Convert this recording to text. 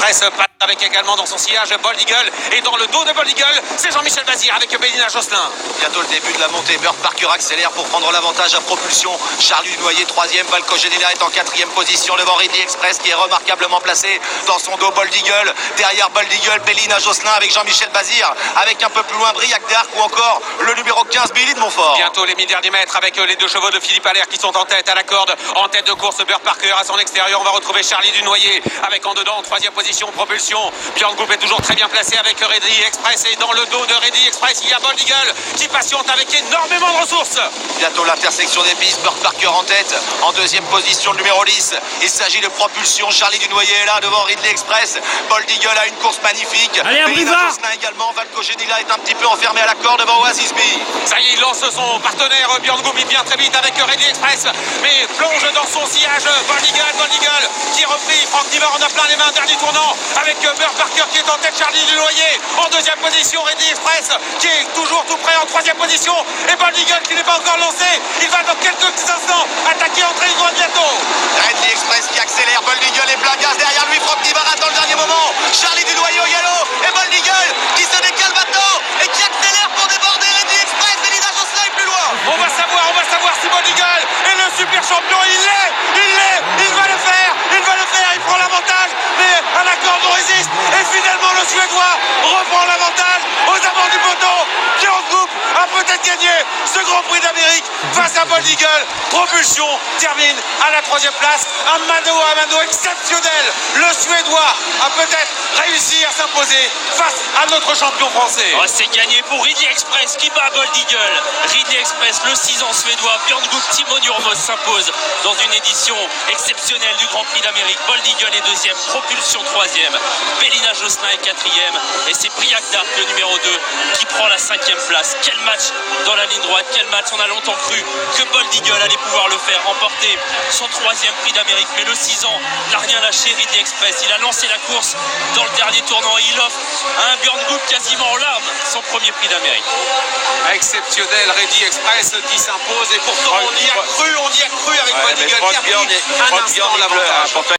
Express passe avec également dans son sillage Bold Eagle. Et dans le dos de Bold Eagle, c'est Jean-Michel Bazir avec Bélina Josselin. Bientôt le début de la montée. Burt Parker accélère pour prendre l'avantage à propulsion. Charlie Dunoyer, troisième. Valco Genila est en quatrième position devant Ridley Express qui est remarquablement placé dans son dos. Bold Eagle. Derrière Bold Eagle, Bélina Josselin avec Jean-Michel Bazir. Avec un peu plus loin Briac d'Arc ou encore le numéro 15, Billy de Montfort. Bientôt les 1000 derniers mètres avec les deux chevaux de Philippe Allaire qui sont en tête à la corde. En tête de course, Burt Parker à son extérieur. On va retrouver Charlie Dunoyer avec en dedans, troisième position, propulsion. Björn Goop est toujours très bien placé avec Ridley Express. Et dans le dos de Ridley Express, il y a Bold Eagle qui patiente avec énormément de ressources. Bientôt l'intersection des pistes. Burt Parker en tête. En deuxième position, le numéro 10. Il s'agit de propulsion. Charlie Dunoyer est là devant Ridley Express. Bold Eagle a une course magnifique. Allez, Josselin également. Valco Genila est un petit peu enfermé à la corde devant Oasis B. Ça y est, il lance son partenaire Björn Goop. Il vient très vite avec Ridley Express. Mais plonge dans son sillage Bold Eagle qui est repris. Franck Diver en a plein les mains. Dernier tournant avec Burt Parker qui est en tête. Charlie Dunoyer en deuxième position. Ridley Express qui est toujours tout près en troisième position. Et Bold Eagle qui n'est pas encore lancé. Il va dans quelques instants attaquer André Guadiato. Ridley Express qui accélère. Bold Eagle et plein gaz derrière lui. Franck Diver dans le dernier moment. Charlie Dunoyer au galop. Et Bold Eagle qui se décale maintenant et qui accélère pour déborder Ridley Express. Bélina Josselin est plus loin. On va savoir si Bold Eagle est le super champion. Il va le faire. Il prend l'avantage. Mais un accord nous résiste. Et finalement le Suédois reprend l'avantage aux abords du poteau. Björn Goop a peut-être gagné ce Grand Prix d'Amérique face à Bold Eagle. Propulsion termine à la troisième place. Un mano à mano exceptionnel. Le Suédois a peut-être réussi à s'imposer face à notre champion français. Oh, c'est gagné pour Ridley Express qui bat Bold Eagle. Ridley Express, le 6 ans suédois. Björn Goop, Timo Nurmos s'impose dans une édition exceptionnelle du Grand Prix d'Amérique. Bold Eagle est deuxième, propulsion troisième. Bélina Josselin est quatrième. Et c'est Briac d'Arc, le numéro 2, qui prend la cinquième place. Quel match dans la ligne droite, quel match. On a longtemps cru que Bold Eagle allait pouvoir le faire, remporter son troisième prix d'Amérique. Mais le 6 ans n'a rien lâché, Ridley Express. Il a lancé la course dans le dernier tournant et il offre à un Björn Goop quasiment en larmes son premier prix d'Amérique. Exceptionnel Ridley Express qui s'impose. Et pourtant on y a cru avec Bold Eagle qui a pris un instant l'avantage.